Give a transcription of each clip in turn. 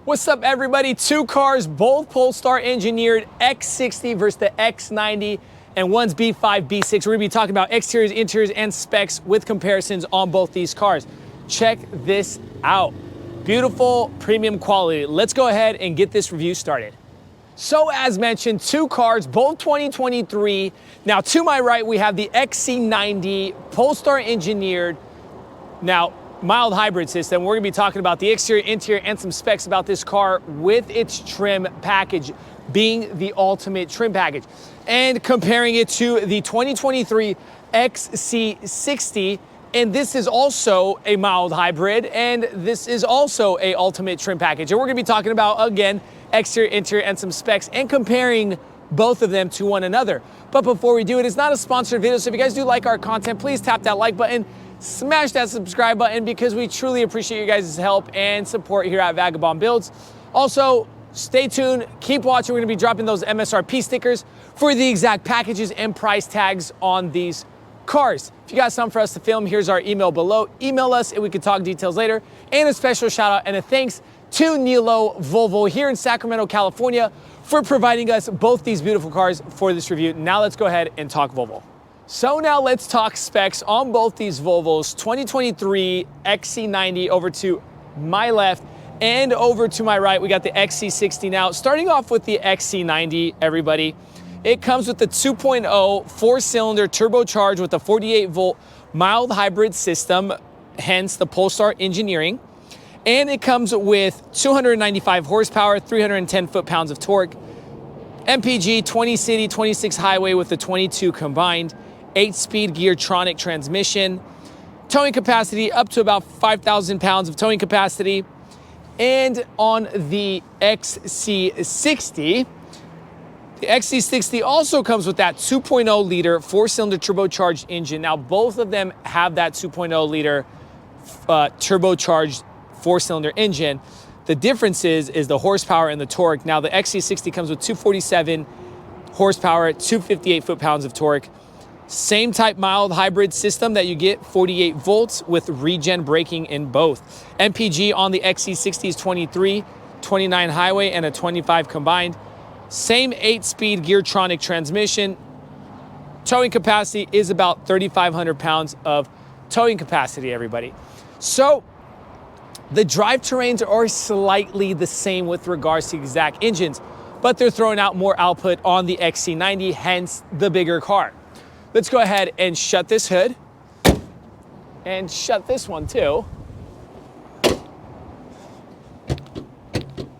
What's up, everybody? Two cars, both Polestar engineered, X60 versus the X90, and one's B5, B6. We're gonna be talking about exteriors, interiors, and specs with comparisons on both these cars. Check this out. Beautiful premium quality. Let's go ahead and get this review started. So as mentioned, two cars, both 2023. Now to my right, we have the XC90 Polestar engineered. Now, mild hybrid system. We're gonna be talking about the exterior, interior, and some specs about this car with its trim package being the ultimate trim package, and comparing it to the 2023 XC60. And this is also a mild hybrid, and this is also a ultimate trim package. And we're gonna be talking about, again, exterior, interior, and some specs, and comparing both of them to one another. But before we do it, it's not a sponsored video, so if you guys do like our content, please tap that like button, smash that subscribe button, because we truly appreciate you guys' help and support here at Vagabond Builds. Also, stay tuned, keep watching. We're gonna be dropping those MSRP stickers for the exact packages and price tags on these cars. If you got something for us to film, here's our email below. Email us and we can talk details later. And a special shout out and a thanks to Nilo Volvo here in Sacramento, California, for providing us both these beautiful cars for this review. Now let's go ahead and talk Volvo. So now let's talk specs on both these Volvos. 2023 XC90 over to my left, and over to my right, we got the XC60. Now, starting off with the XC90, everybody, it comes with the 2.0 four-cylinder turbocharged with a 48-volt mild hybrid system, hence the Polestar engineering. And it comes with 295 horsepower, 310 foot-pounds of torque, MPG, 20 city, 26 highway with the 22 combined, 8-speed Geartronic transmission, towing capacity up to about 5,000 pounds of towing capacity. And on the XC60, the XC60 also comes with that 2.0 liter four-cylinder turbocharged engine. Now, both of them have that 2.0 liter turbocharged four-cylinder engine. The difference is the horsepower and the torque. Now, the XC60 comes with 247 horsepower, 258 foot-pounds of torque. Same type mild hybrid system that you get, 48 volts with regen braking in both. MPG on the XC60 is 23, 29 highway, and a 25 combined. Same 8-speed Geartronic transmission. Towing capacity is about 3,500 pounds of towing capacity, everybody. So the drive terrains are slightly the same with regards to exact engines, but they're throwing out more output on the XC90, hence the bigger car. Let's go ahead and shut this hood and shut this one too.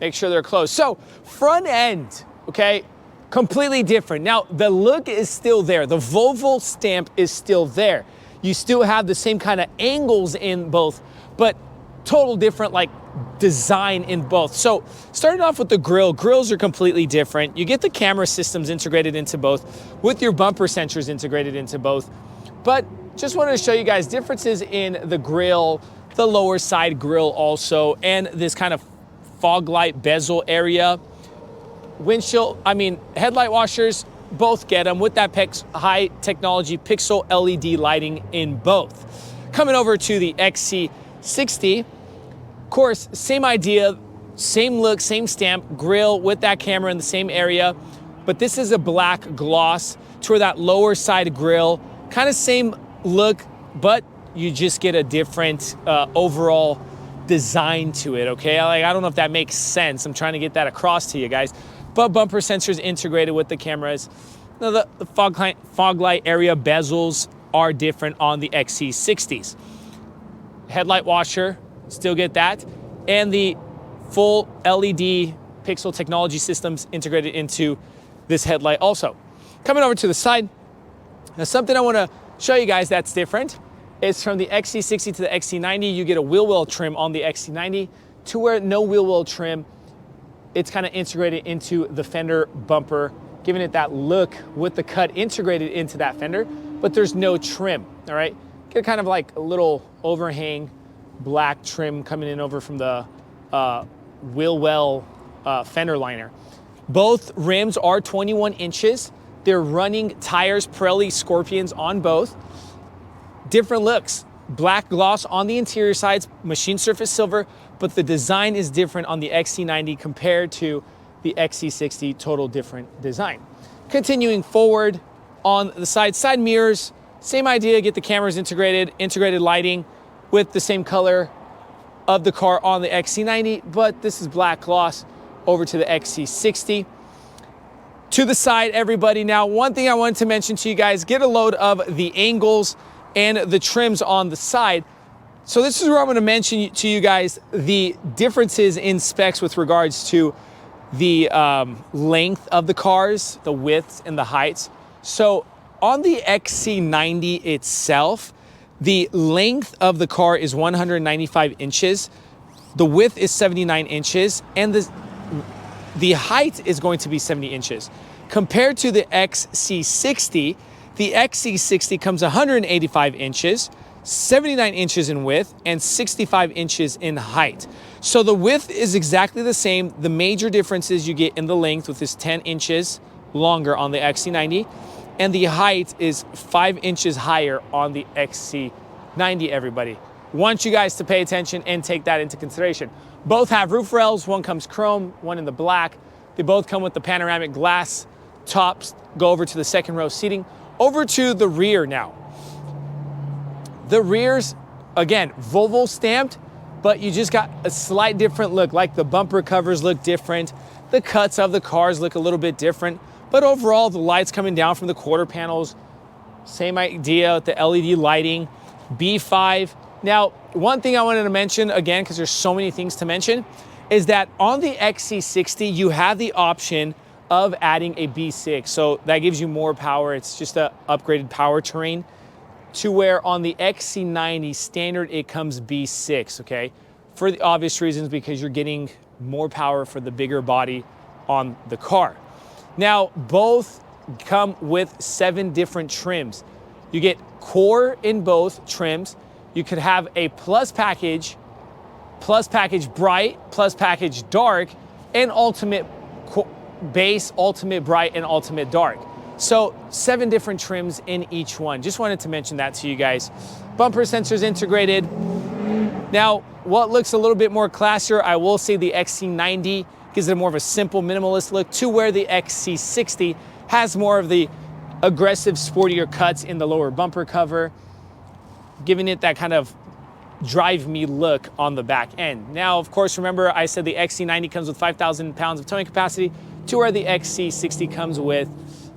Make sure they're closed. So front end, okay, completely different. Now the look is still there. The Volvo stamp is still there. You still have the same kind of angles in both, but total different like design in both. So starting off with the grills are completely different. You get the camera systems integrated into both with your bumper sensors integrated into both. But just wanted to show you guys differences in the grill, the lower side grill also, and this kind of fog light bezel area. Headlight washers, both get them with that high technology pixel LED lighting in both. Coming over to the XC60, of course, same idea, same look, same stamp, grill with that camera in the same area, but this is a black gloss to where that lower side grill, kind of same look, but you just get a different overall design to it, okay? I don't know if that makes sense. I'm trying to get that across to you guys, but bumper sensors integrated with the cameras. Now the fog light area bezels are different on the XC60s. Headlight washer, still get that, and the full LED pixel technology systems integrated into this headlight also. Coming over to the side, now something I want to show you guys that's different is from the XC60 to the XC90, you get a wheel well trim on the XC90 to where no wheel well trim. It's kind of integrated into the fender bumper, giving it that look with the cut integrated into that fender, but there's no trim, all right? Get kind of like a little overhang black trim coming in over from the wheel well fender liner. Both rims are 21 inches. They're running tires, Pirelli Scorpions on both. Different looks. black gloss on the interior sides, machine surface silver, but the design is different on the XC90 compared to the XC60, total different design. Continuing forward on the side mirrors, same idea, get the cameras integrated lighting with the same color of the car on the XC90, but this is black gloss over to the XC60. To the side, everybody. Now, one thing I wanted to mention to you guys, get a load of the angles and the trims on the side. So this is where I'm going to mention to you guys the differences in specs with regards to the length of the cars, the widths and the heights. So on the XC90 itself, the length of the car is 195 inches. The width is 79 inches, and the height is going to be 70 inches. Compared to the XC60 comes 185 inches, 79 inches in width, and 65 inches in height. So the width is exactly the same. The major differences you get in the length with this 10 inches longer on the XC90, and the height is 5 inches higher on the XC90, everybody. Want you guys to pay attention and take that into consideration. Both have roof rails, one comes chrome, one in the black. They both come with the panoramic glass tops. Go over to the second row seating. Over to the rear now. The rears, again, Volvo stamped, but you just got a slight different look, like the bumper covers look different. The cuts of the cars look a little bit different, but overall the lights coming down from the quarter panels, same idea with the LED lighting, B5. Now, one thing I wanted to mention, again, because there's so many things to mention, is that on the XC60, you have the option of adding a B6. So that gives you more power. It's just an upgraded powertrain, to where on the XC90 standard, it comes B6, okay? For the obvious reasons, because you're getting more power for the bigger body on the car. Now, both come with 7 different trims. You get core in both trims. You could have a plus package bright, plus package dark, and ultimate base, ultimate bright, and ultimate dark. So 7 different trims in each one. Just wanted to mention that to you guys. Bumper sensors integrated. Now, what looks a little bit more classier, I will say the XC90 gives it more of a simple minimalist look, to where the XC60 has more of the aggressive, sportier cuts in the lower bumper cover, giving it that kind of drive me look on the back end. Now, of course, remember I said the XC90 comes with 5,000 pounds of towing capacity, to where the XC60 comes with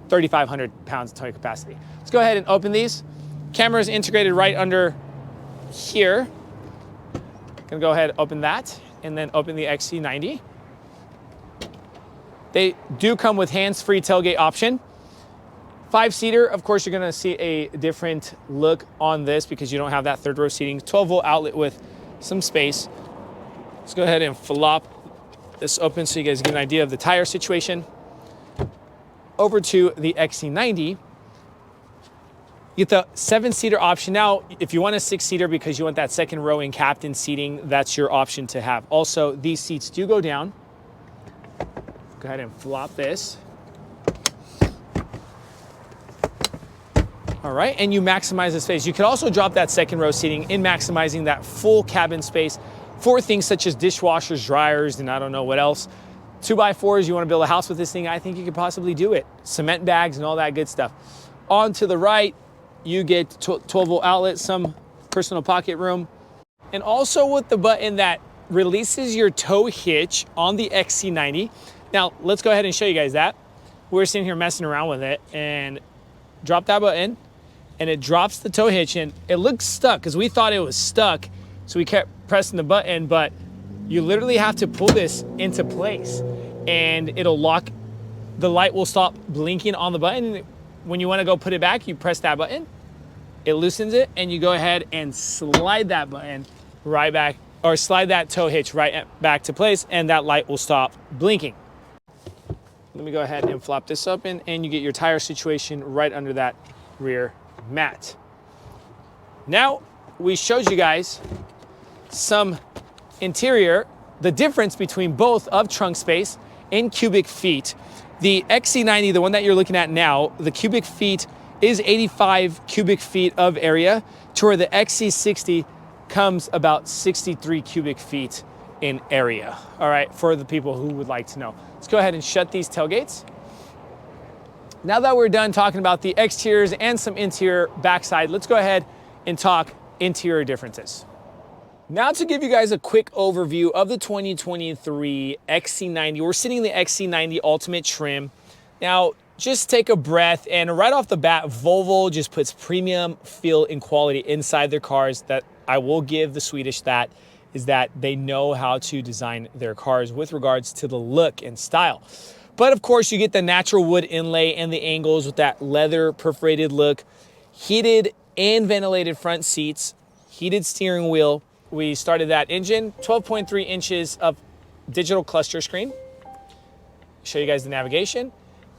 3,500 pounds of towing capacity. Let's go ahead and open these. Cameras integrated right under here. Gonna go ahead and open that, and then open the XC90. They do come with hands-free tailgate option. 5-seater, of course, you're gonna see a different look on this because you don't have that third row seating. 12-volt outlet with some space. Let's go ahead and flop this open so you guys get an idea of the tire situation. Over to the XC90, you get the 7-seater option. Now, if you want a 6-seater because you want that second row in captain seating, that's your option to have. Also, these seats do go down. Go ahead and flop this. All right, and you maximize the space. You could also drop that second row seating in maximizing that full cabin space for things such as dishwashers, dryers, and I don't know what else. 2x4s, you want to build a house with this thing, I think you could possibly do it. Cement bags and all that good stuff. On to the right, you get 12-volt outlet, some personal pocket room, and also with the button that releases your tow hitch on the XC90. Now, let's go ahead and show you guys that. We're sitting here messing around with it, and drop that button, and it drops the tow hitch in. It looks stuck because we thought it was stuck, so we kept pressing the button, but you literally have to pull this into place and it'll lock. The light will stop blinking on the button. When you want to go put it back, you press that button, it loosens it, and you go ahead and slide that button right back, or slide that tow hitch right back to place, and that light will stop blinking. Let me go ahead and flop this open, and you get your tire situation right under that rear mat. Now, we showed you guys some interior, the difference between both of trunk space in cubic feet. The XC90, the one that you're looking at now, the cubic feet is 85 cubic feet of area, to where the XC60 comes about 63 cubic feet in area. All right, for the people who would like to know. Let's go ahead and shut these tailgates. Now that we're done talking about the exteriors and some interior backside, let's go ahead and talk interior differences. Now to give you guys a quick overview of the 2023 XC90. We're sitting in the XC90 Ultimate trim. Now, just take a breath, and right off the bat, Volvo just puts premium feel and quality inside their cars. That I will give the Swedish that, is that they know how to design their cars with regards to the look and style. But of course, you get the natural wood inlay and the angles with that leather perforated look, heated and ventilated front seats, heated steering wheel. We started that engine, 12.3 inches of digital cluster screen. Show you guys the navigation.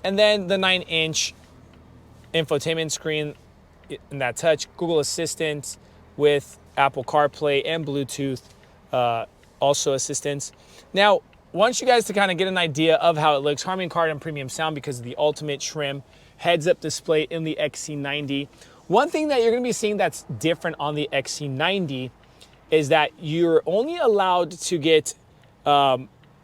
And then the 9-inch infotainment screen and that touch, Google Assistant with Apple CarPlay and Bluetooth also assistance. Now, want you guys to kind of get an idea of how it looks. Harman Kardon premium sound because of the Ultimate trim, heads-up display in the XC90. One thing that you're going to be seeing that's different on the XC90 is that you're only allowed to get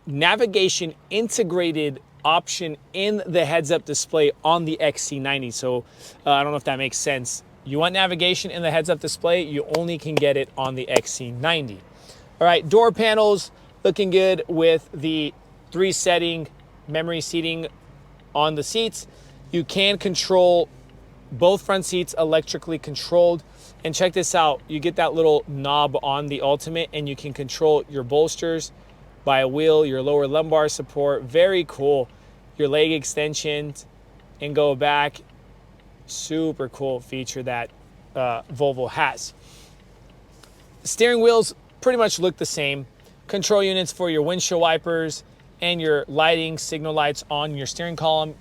navigation integrated option in the heads-up display on the XC90. So I don't know if that makes sense. You want navigation in the heads-up display, you only can get it on the XC90. All right, door panels looking good with the 3-setting memory seating on the seats. You can control both front seats electrically controlled. And check this out, you get that little knob on the Ultimate and you can control your bolsters by a wheel, your lower lumbar support, very cool. Your leg extensions and go back, super cool feature that Volvo has. Steering wheels pretty much look the same. Control units for your windshield wipers and your lighting signal lights on your steering column.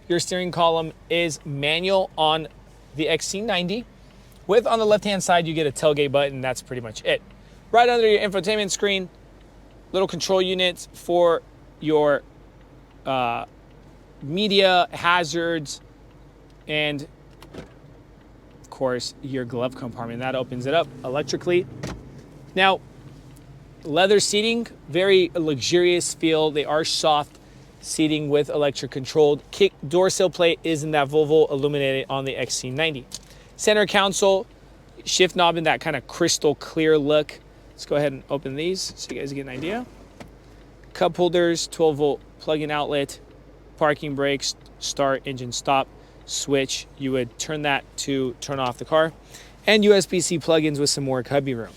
Your steering column is manual on the XC90. With on the left-hand side, you get a tailgate button. That's pretty much it. Right under your infotainment screen, little control units for your media, hazards, and of course, your glove compartment. That opens it up electrically. Now, leather seating, very luxurious feel. They are soft seating with electric controlled. Kick door sill plate is in that Volvo illuminated on the XC90. Center console, shift knob in that kind of crystal clear look. Let's go ahead and open these so you guys get an idea. Cup holders, 12-volt plug-in outlet, parking brakes, start, engine stop, switch. You would turn that to turn off the car. And USB-C plugins with some more cubby room.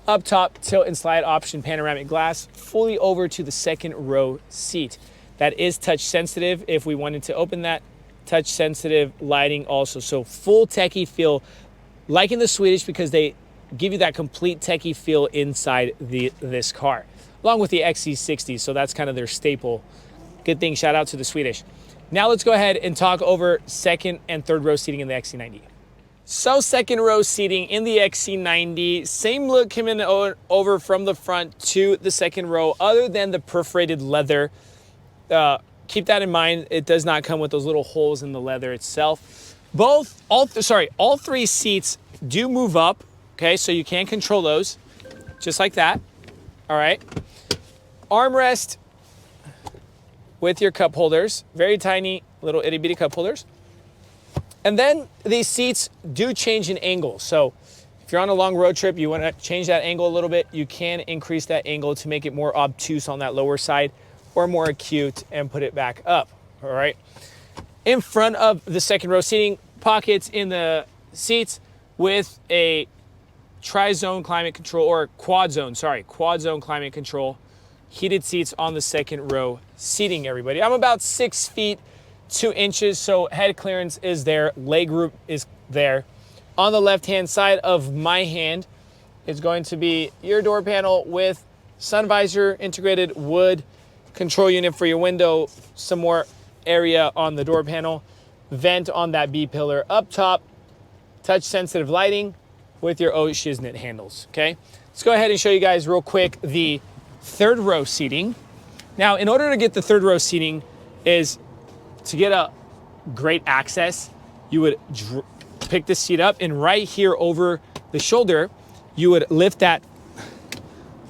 Up top, tilt and slide option panoramic glass, fully over to the second row seat. That is touch sensitive if we wanted to open that. Touch sensitive lighting also. So full techie feel, like in the Swedish, because they give you that complete techie feel inside this car, along with the XC60. So that's kind of their staple. Good thing, shout out to the Swedish. Now let's go ahead and talk over second and third row seating in the XC90. So second row seating in the XC90, same look coming over from the front to the second row, other than the perforated leather. Keep that in mind. It does not come with those little holes in the leather itself. All three seats do move up. Okay, so you can control those, just like that. All right. Armrest with your cup holders, very tiny little itty bitty cup holders. And then these seats do change in angle. So if you're on a long road trip, you want to change that angle a little bit, you can increase that angle to make it more obtuse on that lower side, or more acute and put it back up. All right. In front of the second row seating, pockets in the seats with a tri-zone climate control, or quad zone climate control. Heated seats on the second row seating, everybody. I'm about 6 feet 2 inches, so head clearance is there, leg room is there. On the left-hand side of my hand is going to be your door panel with sun visor, integrated wood, control unit for your window, some more area on the door panel, vent on that B pillar up top, touch sensitive lighting with your O shiznit handles, okay? Let's go ahead and show you guys real quick the third row seating. Now, in order to get the third row seating is to get a great access, you would pick the seat up, and right here over the shoulder, you would lift that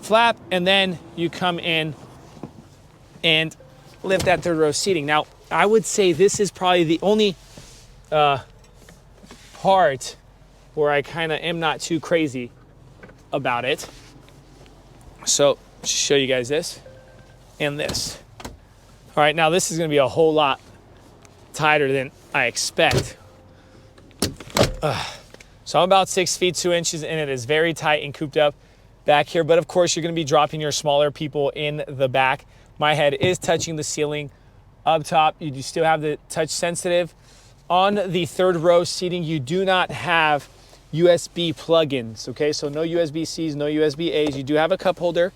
flap, and then you come in and lift that third row seating. Now, I would say this is probably the only part where I kind of am not too crazy about it. So, show you guys this and this. All right, now this is gonna be a whole lot tighter than I expect. So I'm about 6 feet 2 inches, and it is very tight and cooped up back here. But of course, you're gonna be dropping your smaller people in the back. My head is touching the ceiling. Up top, you do still have the touch sensitive. On the third row seating, you do not have USB plugins, okay? So no USB-Cs, no USB-As. You do have a cup holder,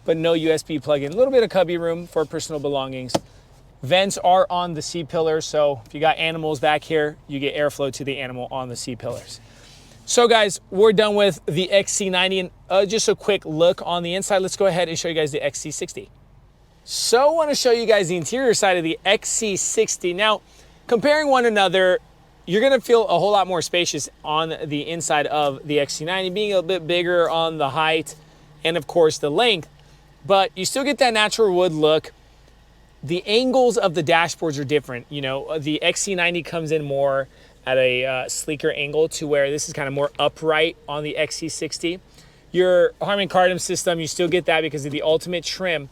but no USB plug-in. A little bit of cubby room for personal belongings. Vents are on the C-pillar, so if you got animals back here, you get airflow to the animal on the C-pillars. So guys, we're done with the XC90, and just a quick look on the inside. Let's go ahead and show you guys the XC60. So I want to show you guys the interior side of the XC60. Now, comparing one another, you're going to feel a whole lot more spacious on the inside of the XC90, being a bit bigger on the height and of course the length, but you still get that natural wood look. The angles of the dashboards are different. You know, the XC90 comes in more at a sleeker angle to where this is kind of more upright on the XC60. Your Harman Kardon system, you still get that because of the ultimate trim,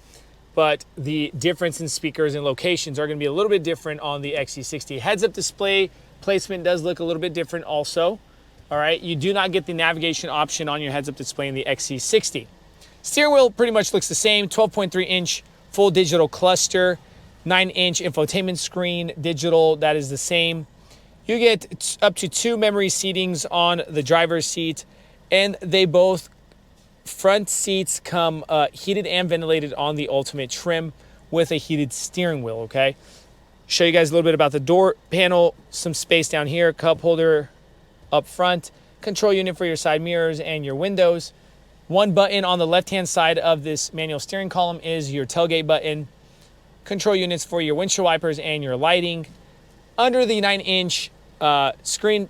but the difference in speakers and locations are going to be a little bit different on the XC60. Heads-up display placement does look a little bit different also. All right, you do not get the navigation option on your heads-up display in the XC60. Steering wheel pretty much looks the same, 12.3-inch full digital cluster, 9-inch infotainment screen, digital, that is the same. You get up to 2 memory seatings on the driver's seat, and they both front seats come heated and ventilated on the ultimate trim with a heated steering wheel, okay? Show you guys a little bit about the door panel, some space down here, cup holder up front, control unit for your side mirrors and your windows. One button on the left-hand side of this manual steering column is your tailgate button. Control units for your windshield wipers and your lighting. Under the 9-inch screen,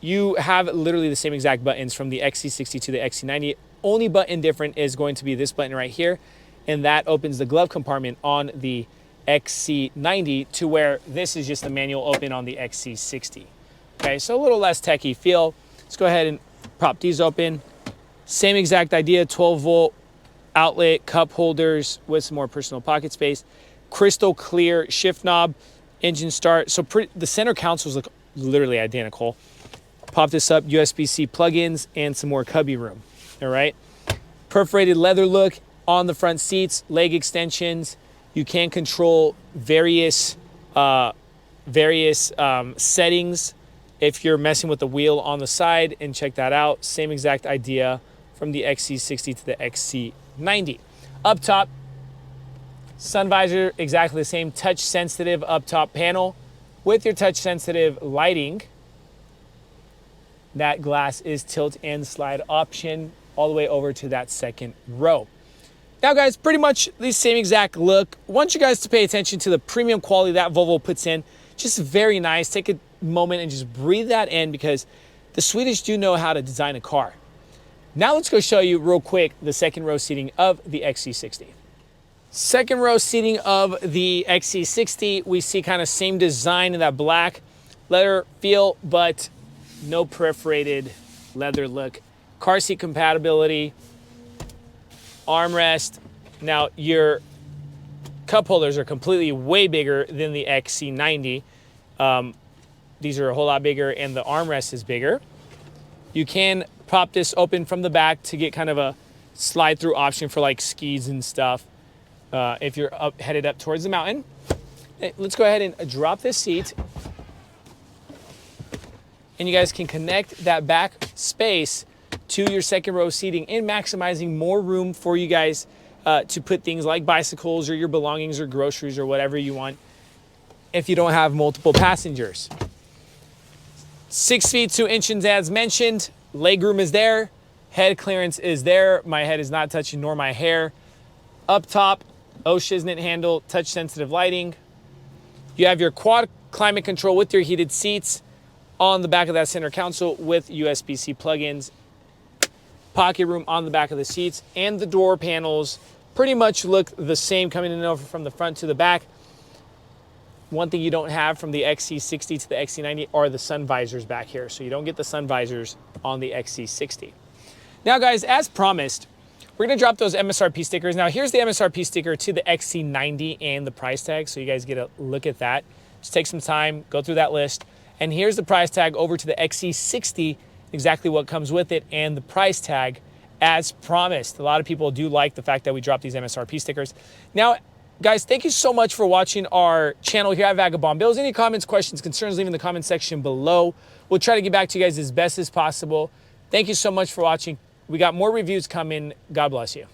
you have literally the same exact buttons from the XC60 to the XC90. Only button different is going to be this button right here, and that opens the glove compartment on the XC90 to where this is just the manual open on the XC60. Okay, so a little less techie feel. Let's go ahead and prop these open. Same exact idea, 12-volt outlet, cup holders with some more personal pocket space. Crystal clear shift knob, engine start. So the center consoles look literally identical. Pop this up, USB-C plugins, and some more cubby room. All right, perforated leather look on the front seats, leg extensions. You can control various settings if you're messing with the wheel on the side, and check that out. Same exact idea from the XC60 to the XC90. Up top, sun visor, exactly the same, touch sensitive up top panel with your touch sensitive lighting. That glass is tilt and slide option all the way over to that second row. Now guys, pretty much the same exact look. I want you guys to pay attention to the premium quality that Volvo puts in. Just very nice. Take a moment and just breathe that in, because the Swedish do know how to design a car. Now let's go show you real quick the second row seating of the XC60. Second row seating of the XC60, we see kind of same design in that black leather feel, but no perforated leather look. Car seat compatibility, armrest. Now your cup holders are completely way bigger than the XC90. These are a whole lot bigger, and the armrest is bigger. You can pop this open from the back to get kind of a slide through option for like skis and stuff if you're headed up towards the mountain. Let's go ahead and drop this seat, and you guys can connect that back space to your second row seating, and maximizing more room for you guys to put things like bicycles or your belongings or groceries or whatever you want if you don't have multiple passengers. 6 feet 2 inches as mentioned. Legroom is there. Head clearance is there. My head is not touching, nor my hair. Up top, Shiznit handle, touch sensitive lighting. You have your quad climate control with your heated seats. on the back of that center console with USB-C plugins. Pocket room on the back of the seats, and the door panels pretty much look the same coming in over from the front to the back. One thing you don't have from the XC60 to the XC90 are the sun visors back here. So you don't get the sun visors on the XC60. Now guys, as promised, we're gonna drop those MSRP stickers. Now here's the MSRP sticker to the XC90 and the price tag. So you guys get a look at that. Just take some time, go through that list. And here's the price tag over to the XC60, exactly what comes with it, and the price tag as promised. A lot of people do like the fact that we drop these MSRP stickers. Now, guys, thank you so much for watching our channel here at Vagabond Builds. Any comments, questions, concerns, leave in the comment section below. We'll try to get back to you guys as best as possible. Thank you so much for watching. We got more reviews coming. God bless you.